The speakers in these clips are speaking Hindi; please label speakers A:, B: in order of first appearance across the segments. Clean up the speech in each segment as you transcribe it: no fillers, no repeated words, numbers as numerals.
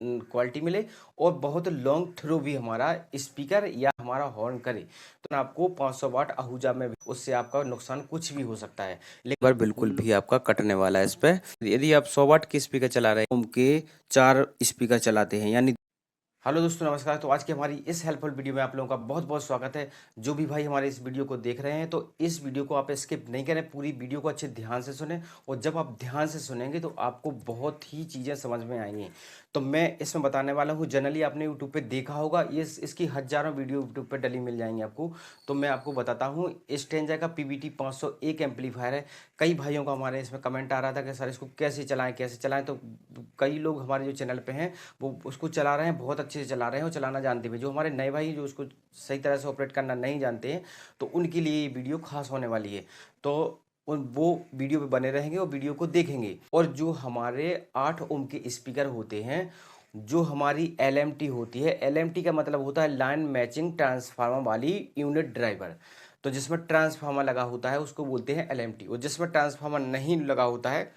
A: क्वालिटी मिले और बहुत लॉन्ग थ्रो भी हमारा स्पीकर या हमारा हॉर्न करे। तो आपको 500 वाट आहूजा में भी उससे आपका नुकसान कुछ भी हो सकता है, लेकिन बिल्कुल भी आपका कटने वाला है इस पे। यदि आप 100 वाट के स्पीकर चला रहे हैं, उनके 4 स्पीकर चलाते हैं यानी। हेलो दोस्तों, नमस्कार। तो आज की हमारी इस हेल्पफुल वीडियो में आप लोगों का बहुत बहुत स्वागत है। जो भी भाई हमारे इस वीडियो को देख रहे हैं, तो इस वीडियो को आप स्किप नहीं करें, पूरी वीडियो को अच्छे ध्यान से सुनें। और जब आप ध्यान से सुनेंगे तो आपको बहुत ही चीज़ें समझ में आएंगी। तो मैं इसमें बताने वाला हूँ, जनरली आपने यूट्यूब पे देखा होगा, ये इसकी हज़ारों वीडियो यूट्यूब पे डली मिल जाएंगी आपको। तो मैं आपको बताता हूँ, स्टेंजा का PVT 501 एम्पलीफायर है। कई भाइयों का हमारे इसमें कमेंट आ रहा था कि सर इसको कैसे चलाएं कैसे चलाएं। तो कई लोग हमारे जो चैनल पे हैं वो उसको चला रहे हैं, बहुत अच्छे से चला रहे हैं और चलाना जानते भी। जो हमारे नए भाई जो उसको सही तरह से ऑपरेट करना नहीं जानते हैं, तो उनके लिए ये वीडियो खास होने वाली है। तो वो वीडियो पे बने रहेंगे और वीडियो को देखेंगे। और जो हमारे 8 ओम के स्पीकर होते हैं, जो हमारी LMT होती है, LMT का मतलब होता है लाइन मैचिंग ट्रांसफार्मर वाली यूनिट ड्राइवर। तो जिसमें ट्रांसफार्मर लगा होता है उसको बोलते हैं LMT, और जिसमें ट्रांसफार्मर नहीं लगा होता है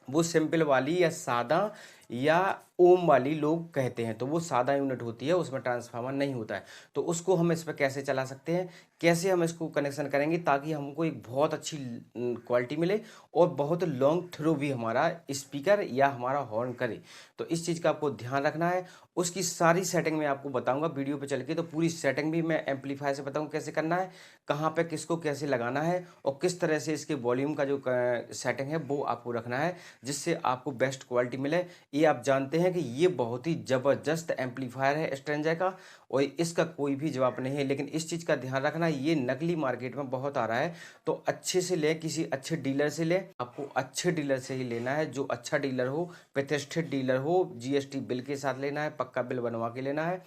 A: वो सिंपल वाली या सादा या ओम वाली लोग कहते हैं। तो वो सादा यूनिट होती है, उसमें ट्रांसफार्मर नहीं होता है। तो उसको हम इस पर कैसे चला सकते हैं, कैसे हम इसको कनेक्शन करेंगे ताकि हमको एक बहुत अच्छी क्वालिटी मिले और बहुत लॉन्ग थ्रो भी हमारा स्पीकर या हमारा हॉर्न करे। तो इस चीज़ का आपको ध्यान रखना है। उसकी सारी सेटिंग मैं आपको बताऊंगा वीडियो पे चल के। तो पूरी सेटिंग भी मैं एम्पलीफायर से बताऊँ कैसे करना है, कहाँ पे किसको कैसे लगाना है और किस तरह से इसके वॉल्यूम का जो सेटिंग है वो आपको रखना है, जिससे आपको बेस्ट क्वालिटी मिले। ये आप जानते हैं कि ये बहुत ही ज़बरदस्त एम्पलीफायर है स्ट्रेंजा का, और इसका कोई भी जवाब नहीं है। लेकिन इस चीज़ का ध्यान रखना, ये नकली मार्केट में बहुत आ रहा है। तो अच्छे से ले, किसी अच्छे डीलर से ले। आपको अच्छे डीलर से ही लेना है, जो अच्छा डीलर हो, प्रतिष्ठित डीलर हो, GST बिल के साथ लेना है, पक्का बिल बनवा के लेना है।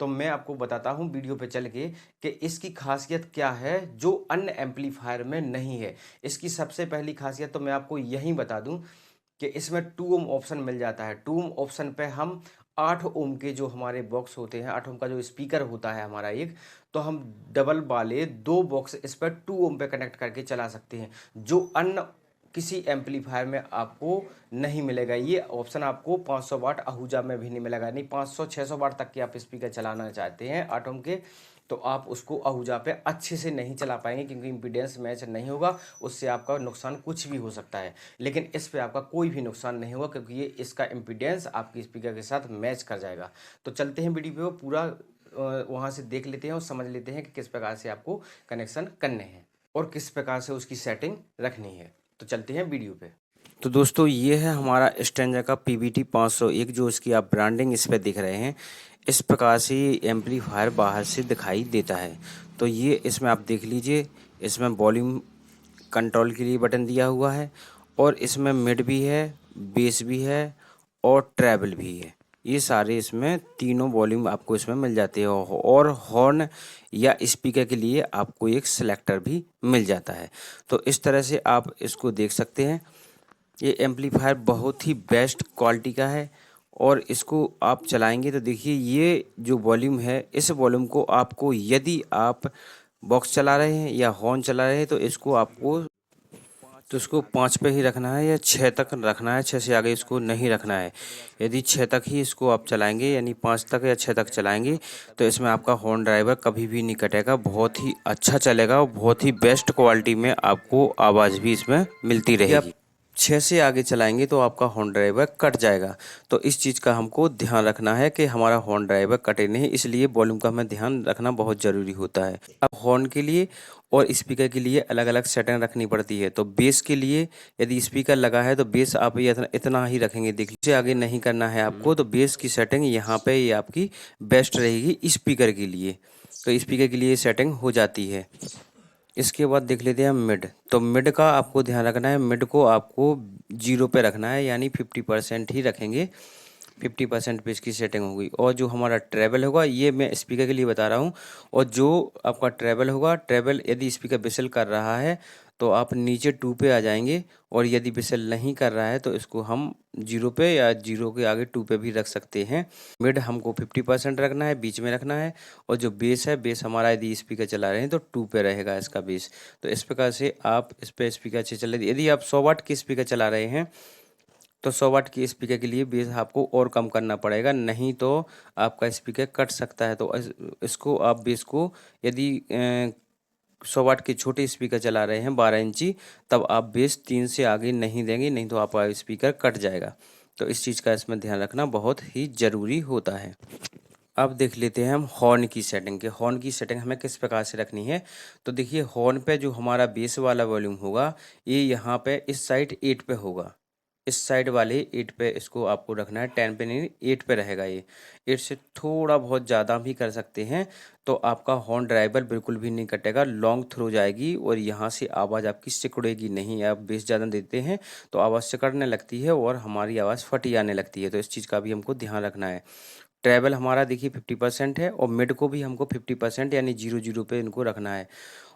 A: तो मैं आपको बताता हूँ वीडियो पे चल के कि इसकी खासियत क्या है जो अन्य एम्पलीफायर में नहीं है। इसकी सबसे पहली खासियत तो मैं आपको यही बता दूं कि इसमें 2 ओम ऑप्शन मिल जाता है। 2 ओम ऑप्शन पे हम 8 ओम के जो हमारे बॉक्स होते हैं, 8 ओम का जो स्पीकर होता है हमारा एक, तो हम डबल वाले 2 बॉक्स इस पर 2 ओम पे कनेक्ट करके चला सकते हैं, जो अन्य किसी एम्पलीफायर में आपको नहीं मिलेगा। ये ऑप्शन आपको 500 वाट आहूजा में भी नहीं मिलेगा। नहीं, 500-600 वाट तक के आप स्पीकर चलाना चाहते हैं 8 ओम के, तो आप उसको आहूजा पे अच्छे से नहीं चला पाएंगे, क्योंकि इम्पीडेंस मैच नहीं होगा। उससे आपका नुकसान कुछ भी हो सकता है। लेकिन इस पे आपका कोई भी नुकसान नहीं होगा, क्योंकि ये इसका इम्पीडेंस आपके स्पीकर के साथ मैच कर जाएगा। तो चलते हैं वीडियो पे, वो पूरा वहाँ से देख लेते हैं और समझ लेते हैं कि किस प्रकार से आपको कनेक्शन करने हैं और किस प्रकार से उसकी सेटिंग रखनी है। तो चलते हैं वीडियो पे। तो दोस्तों, ये है हमारा स्टेंजा का PVT 501, जो इसकी आप ब्रांडिंग इस पे दिख रहे हैं। इस प्रकार से एम्पलीफायर बाहर से दिखाई देता है। तो ये इसमें आप देख लीजिए, इसमें वॉल्यूम कंट्रोल के लिए बटन दिया हुआ है, और इसमें मिड भी है, बेस भी है और ट्रेबल भी है। ये सारे इसमें तीनों वॉल्यूम आपको इसमें मिल जाते हैं, और हॉर्न या स्पीकर के लिए आपको एक सिलेक्टर भी मिल जाता है। तो इस तरह से आप इसको देख सकते हैं। ये एम्पलीफायर बहुत ही बेस्ट क्वालिटी का है, और इसको आप चलाएंगे तो देखिए, ये जो वॉल्यूम है, इस वॉल्यूम को आपको, यदि आप बॉक्स चला रहे हैं या हॉर्न चला रहे हैं, तो इसको 5 पे ही रखना है या 6 तक रखना है। 6 से आगे इसको नहीं रखना है। यदि 6 तक ही इसको आप चलाएंगे, यानी 5 तक या 6 तक चलाएंगे, तो इसमें आपका हॉर्न ड्राइवर कभी भी नहीं कटेगा, बहुत ही अच्छा चलेगा और बहुत ही बेस्ट क्वालिटी में आपको आवाज़ भी इसमें मिलती रहेगी। 6 से आगे चलाएंगे तो आपका हॉर्न ड्राइवर कट जाएगा। तो इस चीज़ का हमको ध्यान रखना है कि हमारा हॉर्न ड्राइवर कटे नहीं, इसलिए वॉल्यूम का हमें ध्यान रखना बहुत ज़रूरी होता है। अब हॉर्न के लिए और स्पीकर के लिए अलग अलग सेटिंग रखनी पड़ती है। तो बेस के लिए, यदि स्पीकर लगा है तो बेस आप ये इतना ही रखेंगे। देखिए, इससे आगे नहीं करना है आपको। तो बेस की सेटिंग यहाँ पे ये आपकी बेस्ट रहेगी स्पीकर के लिए। तो स्पीकर के लिए सेटिंग हो जाती है। इसके बाद देख लेते हैं मिड। तो मिड का आपको ध्यान रखना है, मिड को आपको 0 पे रखना है, यानी 50% ही रखेंगे। 50% पे इसकी सेटिंग होगी। और जो हमारा ट्रेवल होगा, ये मैं स्पीकर के लिए बता रहा हूँ। और जो आपका ट्रेवल होगा, ट्रेवल यदि स्पीकर विसल कर रहा है तो आप नीचे 2 पे आ जाएंगे, और यदि विसल नहीं कर रहा है तो इसको हम 0 पे या 0 के आगे 2 पे भी रख सकते हैं। मिड हमको 50% रखना है, बीच में रखना है। और जो बेस है, बेस हमारा यदि स्पीकर चला रहे हैं तो 2 पे रहेगा इसका बेस। तो इस प्रकार से आप इस पे स्पीकर अच्छे चले। यदि आप 100 वाट के स्पीकर चला रहे हैं तो 100 वाट की स्पीकर के लिए बेस आपको और कम करना पड़ेगा, नहीं तो आपका स्पीकर कट सकता है। तो इसको आप बेस को यदि 100 वाट के छोटे स्पीकर चला रहे हैं 12 इंची, तब आप बेस 3 से आगे नहीं देंगे, नहीं तो आपका स्पीकर कट जाएगा। तो इस चीज़ का इसमें ध्यान रखना बहुत ही ज़रूरी होता है। अब देख लेते हैं हम हॉर्न की सेटिंग के। हॉर्न की सेटिंग हमें किस प्रकार से रखनी है। तो देखिए, हॉर्न पे जो हमारा बेस वाला वॉल्यूम होगा, ये यहाँ पे इस साइड 8 पे होगा। इस साइड वाले 8 पे इसको आपको रखना है, 10 पे नहीं, 8 पे रहेगा ये। 8 से थोड़ा बहुत ज़्यादा भी कर सकते हैं, तो आपका हॉर्न ड्राइवर बिल्कुल भी नहीं कटेगा, लॉन्ग थ्रो जाएगी और यहाँ से आवाज़ आपकी सिकुड़ेगी नहीं। आप बेस ज़्यादा देते हैं तो आवाज़ सिकुड़ने लगती है और हमारी आवाज़ फटी आने लगती है। तो इस चीज़ का भी हमको ध्यान रखना है। ट्रैवल हमारा देखिए 50% है और मिड को भी हमको 50% यानी 0-0 पे इनको रखना है।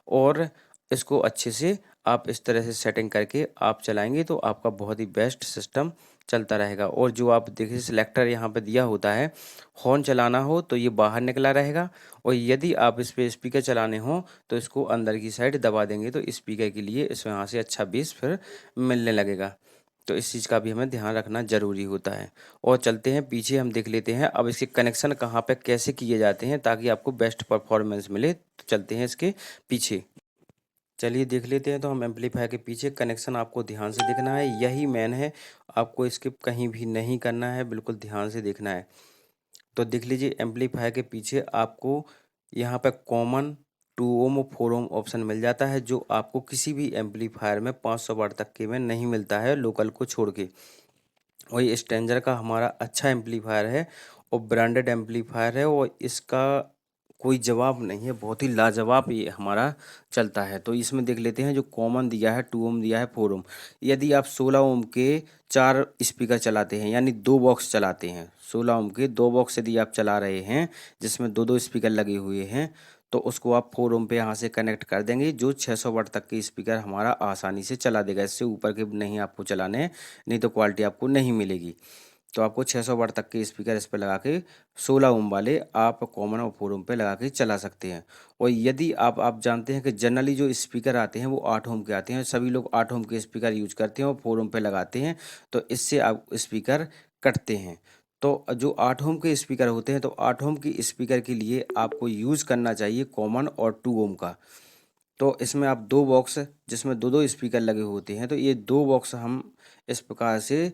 A: और इसको अच्छे से आप इस तरह से सेटिंग करके आप चलाएँगे तो आपका बहुत ही बेस्ट सिस्टम चलता रहेगा। और जो आप देखिए सिलेक्टर यहाँ पे दिया होता है, हॉर्न चलाना हो तो ये बाहर निकला रहेगा, और यदि आप इस पे स्पीकर चलाने हो तो इसको अंदर की साइड दबा देंगे तो स्पीकर के लिए इस यहाँ से अच्छा बेस फिर मिलने लगेगा। तो इस चीज़ का भी हमें ध्यान रखना ज़रूरी होता है। और चलते हैं पीछे, हम देख लेते हैं अब इसके कनेक्शन कहाँ पे कैसे किए जाते हैं ताकि आपको बेस्ट परफॉर्मेंस मिले। तो चलते हैं इसके पीछे। चलिए देख लेते हैं। तो हम एम्पलीफायर के पीछे कनेक्शन आपको ध्यान से देखना है, यही मेन है, आपको स्किप कहीं भी नहीं करना है, बिल्कुल ध्यान से देखना है। तो देख लीजिए, एम्पलीफायर के पीछे आपको यहाँ पे कॉमन 2 ओम और 4 ओम ऑप्शन मिल जाता है, जो आपको किसी भी एम्पलीफायर में 500 वाट तक के में नहीं मिलता है, लोकल को छोड़ के। और ये स्ट्रेंजर का हमारा अच्छा एम्पलीफायर है और ब्रांडेड एम्पलीफायर है, और इसका कोई जवाब नहीं है, बहुत ही लाजवाब ये हमारा चलता है। तो इसमें देख लेते हैं, जो कॉमन दिया है 2 ओम दिया है 4 ओम। यदि आप 16 ओम के 4 स्पीकर चलाते हैं, यानी 2 बॉक्स चलाते हैं, 16 ओम के 2 बॉक्स यदि आप चला रहे हैं जिसमें 2-2 स्पीकर लगे हुए हैं, तो उसको आप 4 ओम पे यहाँ से कनेक्ट कर देंगे, जो 600 वाट तक के स्पीकर हमारा आसानी से चला देगा। इससे ऊपर के नहीं आपको चलाने हैं, नहीं तो क्वालिटी आपको नहीं मिलेगी। तो आपको 600 वाट तक के स्पीकर इस पे लगा के 16 ओम वाले आप कॉमन और 4 ओम पे लगा के चला सकते हैं। और यदि आप जानते हैं कि जनरली जो स्पीकर आते हैं वो 8 ओम के आते हैं, सभी लोग 8 ओम के स्पीकर यूज करते हैं और 4 ओम पे लगाते हैं, तो इससे आप स्पीकर कटते हैं। तो जो 8 ओम के स्पीकर होते हैं, तो 8 ओम की स्पीकर के लिए आपको यूज करना चाहिए कॉमन और 2 ओम का। तो इसमें आप 2 बॉक्स जिसमें 2-2 स्पीकर लगे होते हैं, तो ये 2 बॉक्स हम इस प्रकार से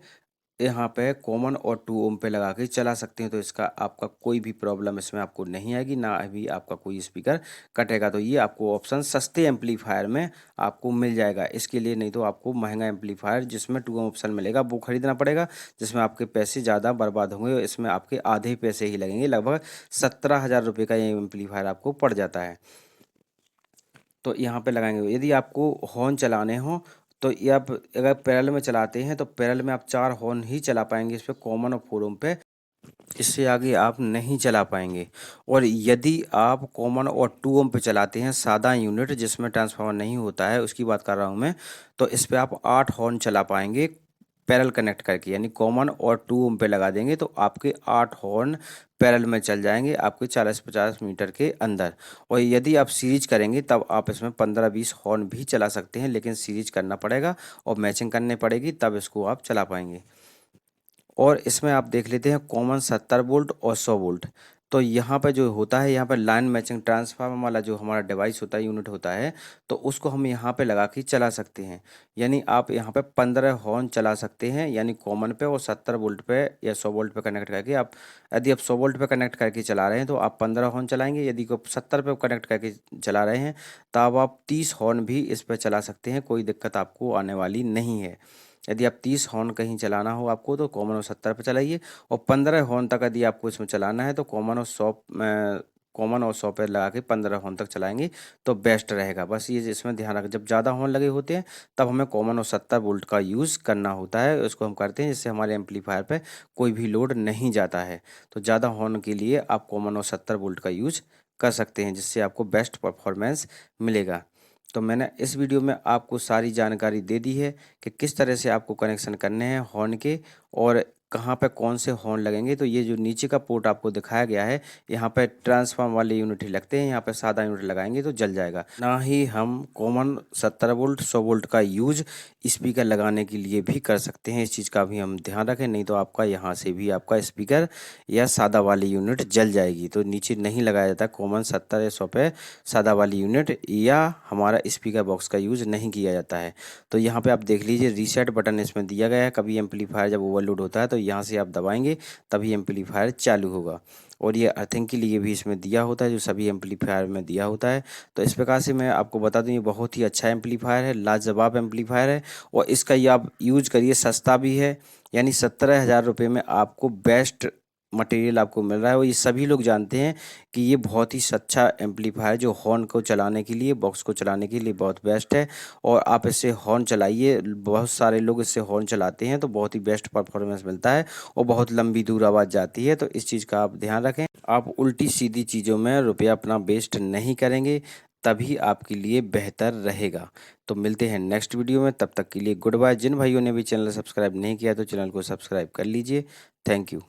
A: यहाँ पे कॉमन और 2 ओम पे लगा के चला सकते हैं। तो इसका आपका कोई भी प्रॉब्लम इसमें आपको नहीं आएगी, ना अभी आपका कोई स्पीकर कटेगा। तो ये आपको ऑप्शन सस्ते एम्पलीफायर में आपको मिल जाएगा इसके लिए, नहीं तो आपको महंगा एम्पलीफायर जिसमें 2 ओम ऑप्शन मिलेगा वो खरीदना पड़ेगा, जिसमें आपके पैसे ज़्यादा बर्बाद होंगे और इसमें आपके आधे ही पैसे ही लगेंगे। लगभग 17,000 रुपये का ये एम्पलीफायर आपको पड़ जाता है। तो यहाँ पे लगाएंगे। यदि आपको हॉर्न चलाने हो तो ये आप अगर पैरेलल में चलाते हैं तो पैरेलल में आप 4 हॉर्न ही चला पाएंगे इस पे, कॉमन और 4 ओम पे, इससे आगे आप नहीं चला पाएंगे। और यदि आप कॉमन और 2 ओम पे चलाते हैं सादा यूनिट जिसमें ट्रांसफार्मर नहीं होता है, उसकी बात कर रहा हूँ मैं, तो इस पे आप 8 हॉर्न चला पाएंगे पैरेलल कनेक्ट करके, यानी कॉमन और 2 ओम पे लगा देंगे तो आपके 8 हॉर्न पैरेलल में चल जाएंगे आपके 40-50 मीटर के अंदर। और यदि आप सीरीज करेंगे तब आप इसमें 15-20 हॉर्न भी चला सकते हैं, लेकिन सीरीज करना पड़ेगा और मैचिंग करनी पड़ेगी, तब इसको आप चला पाएंगे। और इसमें आप देख लेते हैं कॉमन 70 वोल्ट और 100 वोल्ट। तो यहाँ पे जो होता है, यहाँ पे लाइन मैचिंग ट्रांसफार्मर वाला जो हमारा डिवाइस होता है, यूनिट होता है, तो उसको हम यहाँ पे लगा के चला सकते हैं। यानी आप यहाँ पे 15 हॉर्न चला सकते हैं, यानी कॉमन पे, और 70 वोल्ट पे या 100 वोल्ट पे कनेक्ट करके आप, यदि आप 100 वोल्ट पे कनेक्ट करके चला रहे हैं तो आप 15 हॉर्न चलाएंगे। यदि आप 70 पे कनेक्ट करके चला रहे हैं तब आप 30 हॉर्न भी इस पर चला सकते हैं, कोई दिक्कत आपको आने वाली नहीं है। यदि आप 30 हॉर्न कहीं चलाना हो आपको तो कॉमन और 70 पे चलाइए, और 15 हॉर्न तक यदि आपको इसमें चलाना है तो कॉमन और 100 पे लगा के 15 हॉर्न तक चलाएंगे तो बेस्ट रहेगा। बस ये इसमें ध्यान रखें, जब ज़्यादा हॉर्न लगे होते हैं तब हमें कॉमन और 70 वोल्ट का यूज़ करना होता है, उसको हम करते हैं जिससे हमारे एम्पलीफायर पे कोई भी लोड नहीं जाता है। तो ज़्यादा हॉर्न के लिए आप कॉमन और 70 वोल्ट का यूज़ कर सकते हैं, जिससे आपको बेस्ट परफॉर्मेंस मिलेगा। तो मैंने इस वीडियो में आपको सारी जानकारी दे दी है कि किस तरह से आपको कनेक्शन करने हैं हॉर्न के, और कहाँ पे कौन से हॉर्न लगेंगे। तो ये जो नीचे का पोर्ट आपको दिखाया गया है, यहाँ पे ट्रांसफार्म वाले यूनिट ही लगते हैं, यहाँ पे सादा यूनिट लगाएंगे तो जल जाएगा। ना ही हम कॉमन 70 वोल्ट 100 वोल्ट का यूज स्पीकर लगाने के लिए भी कर सकते हैं। इस चीज़ का भी हम ध्यान रखें, नहीं तो आपका यहाँ से भी आपका स्पीकर या सादा वाली यूनिट जल जाएगी। तो नीचे नहीं लगाया जाता कॉमन 70 या 100 पे सादा वाली यूनिट, या हमारा स्पीकर बॉक्स का यूज़ नहीं किया जाता है। तो यहाँ पे आप देख लीजिए रीसेट बटन इसमें दिया गया है। कभी एम्पलीफायर जब ओवरलोड होता है तो यहाँ से आप दबाएंगे तभी एम्पलीफायर चालू होगा। और ये अर्थिंग के लिए भी इसमें दिया होता है, जो सभी एम्पलीफायर में दिया होता है। तो इस प्रकार से मैं आपको बता दूं, ये बहुत ही अच्छा एम्पलीफायर है, लाजवाब एम्पलीफायर है। और इसका ये आप यूज करिए, सस्ता भी है, यानी 17,000 रुपये में आपको बेस्ट मटेरियल आपको मिल रहा है। और ये सभी लोग जानते हैं कि ये बहुत ही अच्छा एम्पलीफायर जो हॉर्न को चलाने के लिए, बॉक्स को चलाने के लिए बहुत बेस्ट है। और आप इससे हॉर्न चलाइए, बहुत सारे लोग इससे हॉर्न चलाते हैं तो बहुत ही बेस्ट परफॉर्मेंस मिलता है और बहुत लंबी दूर आवाज़ जाती है। तो इस चीज़ का आप ध्यान रखें, आप उल्टी सीधी चीज़ों में रुपया अपना वेस्ट नहीं करेंगे, तभी आपके लिए बेहतर रहेगा। तो मिलते हैं नेक्स्ट वीडियो में, तब तक के लिए गुड बाय। जिन भाइयों ने भी चैनल सब्सक्राइब नहीं किया तो चैनल को सब्सक्राइब कर लीजिए। Thank you.